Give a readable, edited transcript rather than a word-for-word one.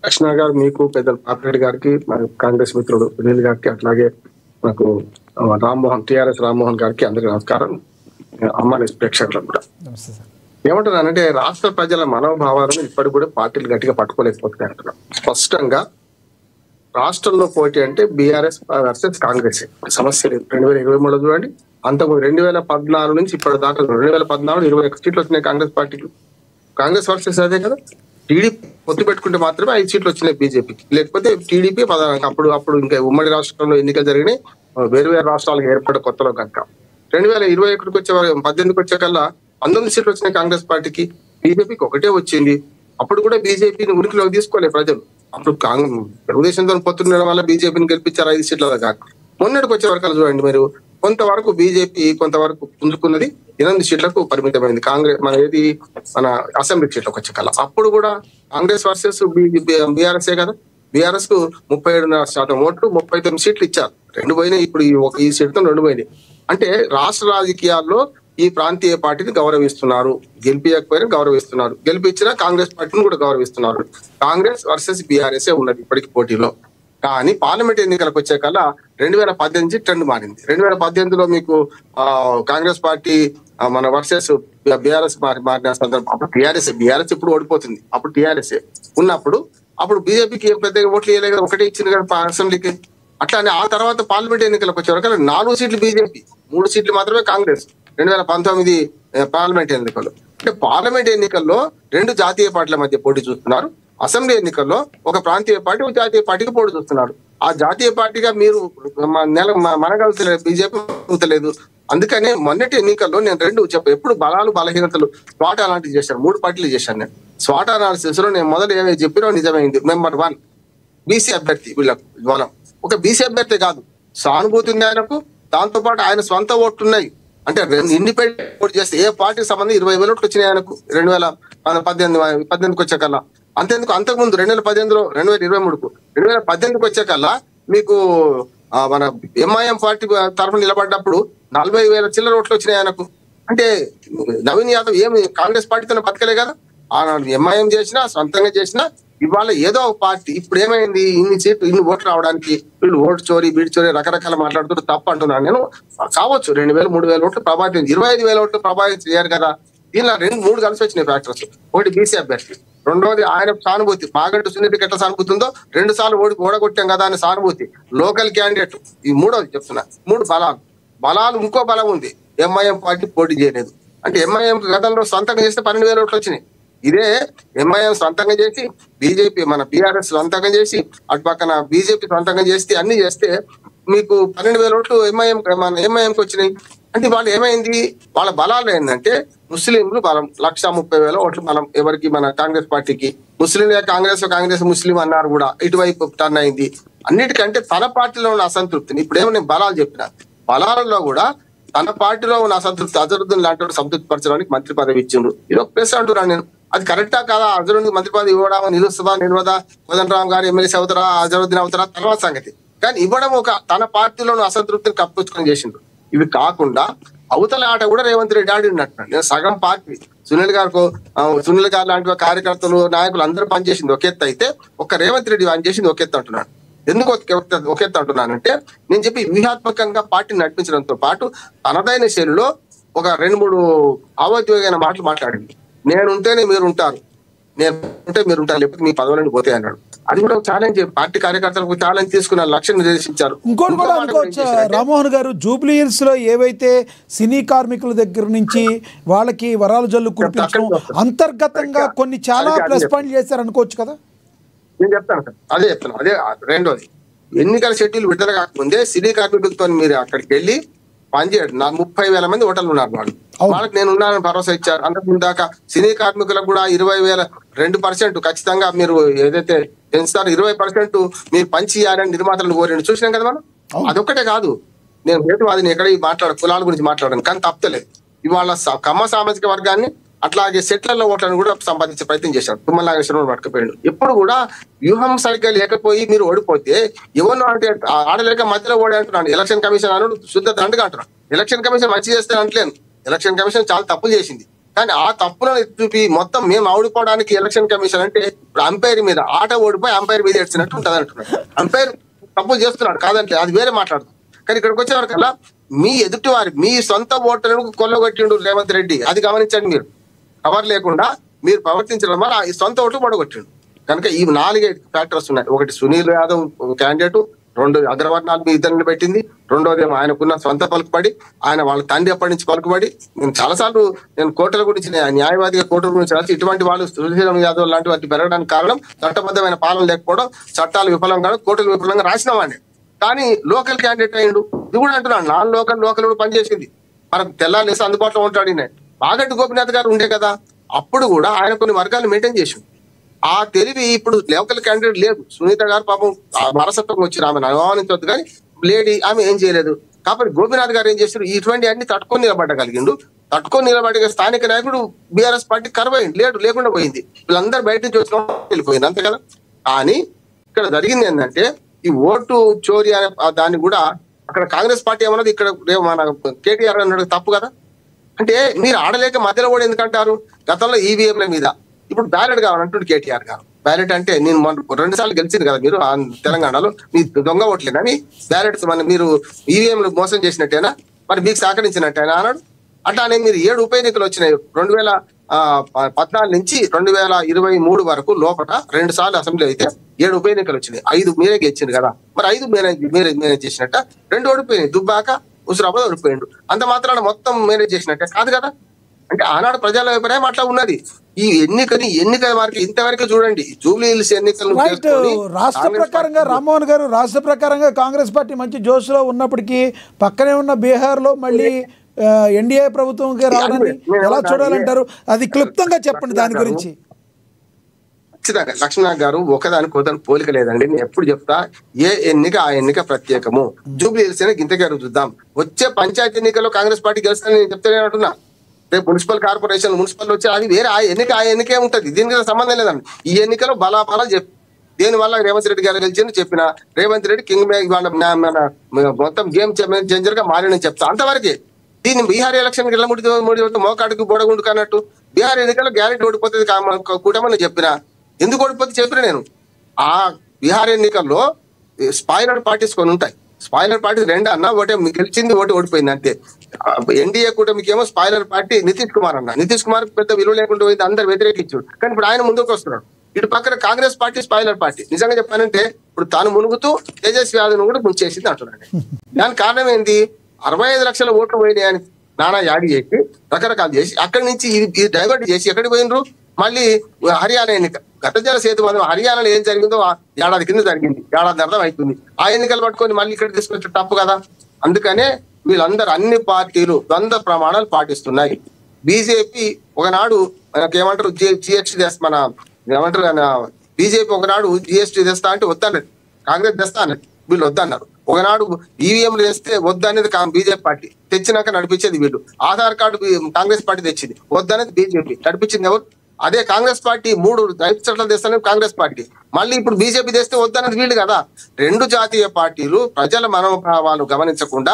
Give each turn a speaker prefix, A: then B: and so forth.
A: కృష్ణ గారు, మీకు పెద్దలు పాపిరెడ్డి గారికి, మరి కాంగ్రెస్ మిత్రుడు సునీల్ గారికి, అట్లాగే నాకు టిఆర్ఎస్ రామ్మోహన్ గారికి అందరికీ నమస్కారం. అమ్మాయి ప్రేక్షకులకు కూడా ఏమంటున్నానంటే, రాష్ట్ర ప్రజల మనోభావాలను ఇప్పటికి కూడా పార్టీలు గట్టిగా పట్టుకోలేకపోతున్నాయి అంటున్నాం. స్పష్టంగా రాష్ట్రంలో పోటీ అంటే బీఆర్ఎస్ వర్సెస్ కాంగ్రెస్ సమస్య లేదు. 2023 చూడండి, అంతకు 2014 నుంచి ఇప్పటి దాకా 2014 21 సీట్లు వచ్చినాయి కాంగ్రెస్ పార్టీకి. కాంగ్రెస్ వర్సెస్ అదే కదా. టీడీపీ పొత్తు పెట్టుకుంటే మాత్రమే 5 సీట్లు వచ్చినాయి బీజేపీకి, లేకపోతే టీడీపీ అప్పుడు ఇంకా ఉమ్మడి రాష్ట్రంలో ఎన్నికలు జరిగినాయి, వేరు వేరు రాష్ట్రాలకు ఏర్పడే కొత్తలో కనుక 2021 వచ్చే 18కి వచ్చే కల్లా 19 సీట్లు వచ్చినాయి కాంగ్రెస్ పార్టీకి, బీజేపీకి ఒకటే వచ్చింది. అప్పుడు కూడా బీజేపీని ఉనికిలోకి తీసుకోలేదు ప్రజలు. అప్పుడు తెలుగుదేశంతో పొత్తుండడం వల్ల బీజేపీని గెలిపించారు 5 సీట్ల కాదు. మొన్నటికి వచ్చే వరకు చూడండి, మీరు కొంతవరకు బీజేపీ కొంతవరకు పుంజుకున్నది, 8 సీట్లకు పరిమితమైంది కాంగ్రెస్. మన అసెంబ్లీ సీట్లకు వచ్చే కల్లా అప్పుడు కూడా కాంగ్రెస్ వర్సెస్ బీఆర్ఎస్ కదా. బీఆర్ఎస్ కు 37% ఓట్లు, 39 సీట్లు ఇచ్చారు. 2 పోయినాయి. ఇప్పుడు ఈ సీట్తో 2 పోయినాయి. అంటే రాష్ట్ర రాజకీయాల్లో ఈ ప్రాంతీయ పార్టీని గౌరవిస్తున్నారు, గెలిపించకపోయినా గౌరవిస్తున్నారు, గెలిపించినా కాంగ్రెస్ పార్టీని కూడా గౌరవిస్తున్నారు. కాంగ్రెస్ వర్సెస్ బీఆర్ఎస్ ఉన్నది ఇప్పటికి పోటీలో. కానీ పార్లమెంట్ ఎన్నికలకు వచ్చే కల్లా 2018 ట్రెండ్ మారింది. 2018లో మీకు కాంగ్రెస్ పార్టీ మన వర్సెస్ బీఆర్ఎస్ మారిన సందర్భం. అప్పుడు బీఆర్ఎస్ ఇప్పుడు ఓడిపోతుంది. అప్పుడు టీఆర్ఎస్ ఉన్నప్పుడు అప్పుడు బీజేపీకి ఏం పెద్దగా ఓట్లు వేయలేదు కదా, ఒకటే ఇచ్చింది కదా అసెంబ్లీకి. అట్లానే ఆ తర్వాత పార్లమెంట్ ఎన్నికలకు వచ్చే వరకు 4 సీట్లు బీజేపీ, 3 సీట్లు మాత్రమే కాంగ్రెస్ 2019 పార్లమెంట్ ఎన్నికల్లో. అంటే పార్లమెంట్ ఎన్నికల్లో 2 జాతీయ పార్టీల మధ్య పోటీ చూస్తున్నారు. అసెంబ్లీ ఎన్నికల్లో ఒక ప్రాంతీయ పార్టీ, ఒక జాతీయ పార్టీకి పోటీ చూస్తున్నారు. ఆ జాతీయ పార్టీగా మీరు మనగలుగుతలేదు, బీజేపీ అవుతలేదు. అందుకనే మొన్నటి ఎన్నికల్లో నేను 2 ఎప్పుడు బలాలు బలహీనతలు స్వాట్ అలాంటివి చేశాను. 3 పార్టీలు చేశాను నేను. స్వాట్ అనాలిసిస్ లో నేను మొదలు ఏమేమి చెప్పినో నిజమైంది. నెంబర్ 1 బీసీ అభ్యర్థి. వీళ్ళకు బలం ఒక బీసీ అభ్యర్థి కాదు, సానుభూతి ఉంది ఆయనకు. దాంతో పాటు ఆయన స్వంత ఓట్లు ఉన్నాయి. అంటే ఇండిపెండెంట్ ఓటు చేస్తే ఏ పార్టీకి సంబంధం 20,000 ఓట్లు వచ్చినాయి ఆయనకు 2018 వచ్చే కల్లా. అంతేందుకు అంతకుముందు 2018లో 2023కు 2018కి వచ్చే కల్లా మీకు మన ఎంఐఎం పార్టీ తరఫున నిలబడ్డప్పుడు 40,000 చిల్లర ఓట్లు వచ్చినాయి ఆయనకు. అంటే నవీన్ యాదవ్ ఏమి కాంగ్రెస్ పార్టీతో బతకలే కదా. ఎంఐఎం చేసినా, సొంతంగా చేసినా, ఇవాళ ఏదో ఒక పార్టీ. ఇప్పుడు ఏమైంది, ఇన్ని ఓట్లు రావడానికి వీళ్ళు ఓటు చోరీ, బీడి చోరీ రకరకాల మాట్లాడుతుంటే తప్పు అంటున్నాను నేను. కావచ్చు 2,000, 3,000 ఓట్లు ప్రభావితం, 25,000 ఓట్లు ప్రభావితం చేయరు కదా. దీనిలో 2-3 కలిసి వచ్చినాయి ఫ్యాక్టర్స్. ఒకటి బీసీ అభ్యర్థి, రెండోది ఆయన సానుభూతి. మాగంటి సునీల్కి ఎట్లా సానుభూతి ఉందో, 2 సార్లు ఓడగొట్టాం కదా అని సానుభూతి. Local candidate. ఈ 3వది చెప్తున్నా. 3 బలాలు. ఇంకో బలం ఉంది, ఎంఐఎం పార్టీ పోటీ చేయలేదు. అంటే ఎంఐఎం గతంలో సొంతంగా చేస్తే 12,000 ఓట్లు వచ్చినాయి. ఇదే ఎంఐఎం సొంతంగా చేసి, బీజేపీ మన బీఆర్ఎస్ సొంతంగా చేసి, అటు పక్కన బీజేపీ సొంతంగా చేస్తే, అన్ని చేస్తే మీకు 12,000 ఓట్లు ఎంఐఎంకి వచ్చినాయి. అంటే వాళ్ళు ఏమైంది, వాళ్ళ బలాలు ఏంటంటే ముస్లింలు బలం 130,000 ఓట్లు బలం ఎవరికి, మన కాంగ్రెస్ పార్టీకి. ముస్లింలే కాంగ్రెస్ ముస్లిం అన్నారు కూడా, ఇటువైపు టర్న్ అయింది. అన్నిటికంటే తన పార్టీలో ఉన్న అసంతృప్తిని, ఇప్పుడేమో నేను బలాలు చెప్పిన, బలాలలో కూడా తన పార్టీలో ఉన్న అసంతృప్తి, అజరుద్దీన్ లాంటి సంతృప్తి పరచడానికి మంత్రి పదవి ఇచ్చిండ్రు. ఇది ఒక ప్రెస్ అంటున్నాను నేను. అది కరెక్టా కాదా, అజరుద్దీన్ మంత్రి పదవి ఇవ్వడం నిలుస్తుందా, నిలవదా, కోదండరామ్ గారు ఎమ్మెల్సీ అవుతారా, అజరుద్దీన్ అవుతారా తర్వాత సంగతి. కానీ ఇవ్వడం ఒక తన పార్టీలో అసంతృప్తిని కప్పుకొని చేసిండ్రు. ఇవి కాకుండా అవతల ఆట కూడా రేవంత్ రెడ్డి ఆడినట్టు. నేను సగం పార్టీ సునీల్ గారు లాంటి కార్యకర్తలు, నాయకులు అందరూ పనిచేసింది ఒక ఎత్తు అయితే, ఒక రేవంత్ రెడ్డి పనిచేసింది ఒక ఎత్తు అంటున్నాను. ఎందుకు ఒక ఎత్తు అంటున్నానంటే, నేను చెప్పి వ్యూహాత్మకంగా పార్టీని నడిపించడంతో పాటు తనదైన శైలిలో ఒక 2-3 భావోద్వేగమైన మాటలు మాట్లాడింది. నేనుంటేనే మీరు ఉంటారు, నేను ఉంటే మీరు ఉంటారు, లేకపోతే మీ పదవులను పోతాయి అన్నాడు. అది కూడా ఒక ఛాలెంజ్. పార్టీ కార్యకర్తలకు ఛాలెంజ్ తీసుకున్న లక్ష్యం నిర్దేశించారు.
B: ఇంకోటి కూడా అనుకోవచ్చు రామ్మోహన్ గారు, జూబ్లీ హిల్స్ లో ఏవైతే సినీ కార్మికుల దగ్గర నుంచి వాళ్ళకి వరాలు జల్లు కురిపించడం అంతర్గతంగా కొన్ని చాలా ప్లస్ పాయింట్లు చేశారు అనుకోవచ్చు కదా.
A: నేను చెప్తాను సార్, అదే చెప్తాను. అదే రెండోది, ఎన్నికల షెడ్యూల్ విడుదల కాకముందే సినీ కార్మికులతో మీరు అక్కడికి వెళ్ళి పనిచేయడం. 30,000 మంది ఓటర్లు ఉన్నారు. వాళ్ళకి నేను ఉన్నానని భరోసా ఇచ్చారు. అంతకుముందు దాకా సినీ కార్మికులకు కూడా 20,000 2% ఖచ్చితంగా మీరు ఏదైతే పెంచుతారో 20% మీరు పంచి ఇవ్వాలని నిర్మాతలను కోరిని చూసినాం కదా మనం. అదొక్కటే కాదు, నేను హేతువాదిని ఎక్కడ కులాల గురించి మాట్లాడాను, కానీ తప్పలేదు. ఇవాళ కమ్మ సామాజిక వర్గాన్ని అట్లాగే సెట్లలో ఓట్లను కూడా సంపాదించే ప్రయత్నం చేశాడు. తుమ్మల నాగేశ్వరరావు పట్టుకుపోయాడు. ఎప్పుడు కూడా వ్యూహం సరిగ్గా లేకపోయి మీరు ఓడిపోతే ఎవరినో అంటే ఆడలేక మధ్యలో ఓడి అంటున్నాను. ఎలక్షన్ కమిషన్ అను శుద్ధ దండగా అంటున్నాను. ఎలక్షన్ కమిషన్ మంచి చేస్తే అంటలేను. ఎలక్షన్ కమిషన్ చాలా తప్పులు చేసింది. కానీ ఆ తప్పులను చూపి మొత్తం మేము ఓడిపోవడానికి ఎలక్షన్ కమిషన్ అంటే ఇప్పుడు అంపైర్ మీద ఆట ఓడిపోయి అంపైర్ మీద ఏడ్చినట్టు ఉంటుంది అంటున్నాడు. అంపైర్ తప్పు చేస్తున్నాడు కాదంటే అది వేరే మాట్లాడుతుంది. కానీ ఇక్కడికి వచ్చేవరకల్లా మీ ఎదుటి వారి మీ సొంత ఓటర్లకు కొల్లగొట్టిండు రేవంత్ రెడ్డి. అది గమనించండి మీరు. కవర్ లేకుండా మీరు ప్రవర్తించడం వల్ల ఈ సొంత ఓట్లు పడగొట్టిండు. కనుక ఈ 4 ఫ్యాక్టర్స్ ఉన్నాయి. ఒకటి సునీల్ యాదవ్ క్యాండిడేట్, 2 అగ్రవర్ణాలు మీ ఇద్దరిని పెట్టింది, 2వది ఆయనకున్న సొంత పలుకుబడి, ఆయన వాళ్ళ తండ్రి అప్పటి నుంచి పలుకుబడి. నేను చాలాసార్లు కోర్టుల గురించి న్యాయవాదిగా కోర్టుల గురించి రాసి ఇటువంటి వాళ్ళు సునీల్ యాదవ్ లాంటి వాటి పెరగడానికి కారణం చట్టబద్ధమైన పాలన లేకపోవడం, చట్టాలు విఫలం కావడం, కోర్టులు విఫలంగా రాసిన వాడిని. కానీ లోకల్ క్యాండిడేట్ అయ్యిండు. ఇది కూడా అంటున్నాను, లోకల్ కూడా పనిచేసింది. మనకు తెల్లాలేసి అందుబాటులో ఉంటాడు. బాగంటి గోపినాథ్ గారు ఉండే కదా, అప్పుడు కూడా ఆయన కొన్ని వర్గాలు మెయింటైన్ చేసిండు. ఆ తెలివి ఇప్పుడు లోకల్ క్యాండిడేట్ లేదు. సునీత గారు పాపం వారసత్వం వచ్చి ఆమెను అనుమానించవద్దు, కానీ లేడీ ఆమె ఏం చేయలేదు. కాబట్టి గోపినాథ్ గారు ఏం చేశారు, ఇటువంటి అన్ని తట్టుకొని నిలబడగలిగిండు. తట్టుకొని నిలబడే స్థానిక నాయకుడు బీఆర్ఎస్ పార్టీ కరువైంది, లేకుండా పోయింది. వీళ్ళందరూ బయట నుంచి వచ్చిన వెళ్ళిపోయింది, అంతే కదా. కానీ ఇక్కడ జరిగింది ఏంటంటే ఈ ఓటు చోరీ అనే దాన్ని కూడా అక్కడ కాంగ్రెస్ పార్టీ ఏమన్నది, ఇక్కడ మన కేటీఆర్ అన్నాడు తప్పు కదా. అంటే మీరు ఆడలేక మధ్యలో కూడా ఎందుకంటారు? గతంలో ఈవీఎంల మీద ఇప్పుడు బ్యాలెట్ కావాలంటుండే కేటీఆర్ గారు. బ్యాలెట్ అంటే నేను 2 సార్లు గెలిచింది కదా మీరు తెలంగాణలో, మీ దొంగ ఓట్లేనా మీ బ్యాలెట్స్? మన మీరు ఈవీఎంలు మోసం చేసినట్టేనా, మరి మీకు సహకరించినట్టేనా అన్నాడు. అట్లానే మీరు 7 ఉప ఎన్నికలు వచ్చినాయి 2014 నుంచి 2023 వరకు లోపల 2 సార్లు అసెంబ్లీ అయితే 7 ఉప ఎన్నికలు వచ్చినాయి. 5 మీరే గెలిచింది కదా, మరి 5 మేనేజ్ చేసినట్ట. 2 ఓడిపోయినాయి, దుబ్బాక హుజురాబాద్ ఓడిపోయిండు. అంత మాత్రాన మొత్తం మేనేజ్ చేసినట్టే కాదు కదా. అంటే ఆనాడు ప్రజల అభిప్రాయం అట్లా ఉన్నది. ఈ ఎన్నిక వారికి ఇంతవరకు చూడండి, జూబ్లీ హిల్స్ ఎన్నికలు
B: రాష్ట్ర ప్రకారంగా రామ్మోహన్ గారు, రాష్ట్ర ప్రకారంగా కాంగ్రెస్ పార్టీ మంచి జోష్లో ఉన్నప్పటికీ పక్కనే ఉన్న బీహార్ లో మళ్ళీ ఎన్డీఏ ప్రభుత్వంకి రావడాన్ని ఎలా చూడాలంటారు? అది క్లుప్తంగా చెప్పండి దాని గురించి.
A: ఖచ్చితంగా లక్ష్మీనాథ్ గారు ఒకదానికి ఒకదాని పోలిక లేదండి. నేను ఎప్పుడు చెప్తా, ఏ ఎన్నిక ఆ ఎన్నిక ప్రత్యేకము. జూబ్లీ హిల్స్ ఇంతగా చూద్దాం. వచ్చే పంచాయతీ ఎన్నికల్లో కాంగ్రెస్ పార్టీ గెలుస్తుందని నేను చెప్తానే అంటున్నా. రేపు మున్సిపల్ కార్పొరేషన్ మున్సిపల్ వచ్చి అది వేరే, ఆ ఎన్నికే ఉంటుంది, దీనికి సంబంధం లేదండి. ఈ ఎన్నికలో బలాబలా చెప్పి దేని వల్ల రేవంత్ రెడ్డి గారు గెలిచింది చెప్పిన, రేవంత్ రెడ్డి కింగ్ మొత్తం గేమ్ చేంజర్ గా మారినని చెప్తా, అంతవరకే. దీన్ని బీహార్ ఎలక్షన్ కి ముడి మోకాడికి బొడగుండు కన్నట్టు బీహార్ ఎన్నికల్లో గ్యారెంటీ ఓడిపోతుంది కూటమని చెప్పిన. ఎందుకు ఓడిపోతే చెప్పిన నేను. ఆ బీహార్ ఎన్నికల్లో స్పాయిలర్ పార్టీస్ కొన్ని ఉంటాయి. స్పాయిలర్ పార్టీ 2 అన్న, ఒకటే గెలిచింది, ఒకటి ఓడిపోయింది అంతే. ఎన్డీఏ కూటమికి ఏమో స్పాయిలర్ పార్టీ నితీష్ కుమార్ అన్న. నితీష్ కుమార్ పెద్ద విలువ లేకుండా పోయింది, అందరు వ్యతిరేకించాడు. కానీ ఇప్పుడు ఆయన ముందుకు వస్తున్నాడు. ఇటు పక్కన కాంగ్రెస్ పార్టీ స్పాయిలర్ పార్టీ. నిజంగా చెప్పానంటే ఇప్పుడు తాను మునుగుతూ తేజస్వి యాదవ్ కూడా ముంచేసింది అంటున్నాడు. దానికి కారణం ఏంటి? 65 లక్షల ఓట్లు పోయినాయి అని నానా యాడి చేసి రకరకాలు చేసి అక్కడి నుంచి ఇది డైవర్ట్ చేసి ఎక్కడికి పోయినరు? మళ్ళీ హర్యానా ఎన్నిక, గత జల సేతు బంధం హర్యానాలో ఏం జరిగిందో ఏడాది కింద జరిగింది, ఏడాది అర్థం అవుతుంది. ఆ ఎన్నికలు పట్టుకొని మళ్ళీ ఇక్కడ తీసుకొచ్చే తప్పు కదా. అందుకనే వీళ్ళందరూ అన్ని పార్టీలు ద్వంద్వ ప్రమాణాలు పాటిస్తున్నాయి. బీజేపీ ఒకనాడు ఏమంటారు జిఎస్టీ తెస్తా, మన ఏమంటారు బీజేపీ ఒకనాడు జిఎస్టీ తెస్తా అంటే వద్దన్నది, కాంగ్రెస్ తెస్తా అన్నది, వీళ్ళు వద్దన్నారు. ఒకనాడు ఈవీఎంలు వేస్తే వద్దనేది బీజేపీ పార్టీ, తెచ్చినాక నడిపించేది వీళ్ళు. ఆధార్ కార్డు కాంగ్రెస్ పార్టీ తెచ్చింది, వద్దనేది బీజేపీ, నడిపించింది ఎవరు? అదే కాంగ్రెస్ పార్టీ 3 రైతు చట్టాలు తెస్తానని కాంగ్రెస్ పార్టీ, మళ్ళీ ఇప్పుడు బీజేపీ తెస్తే వద్దన్నది వీళ్ళు కదా. 2 జాతీయ పార్టీలు ప్రజల మనోభావాలు గమనించకుండా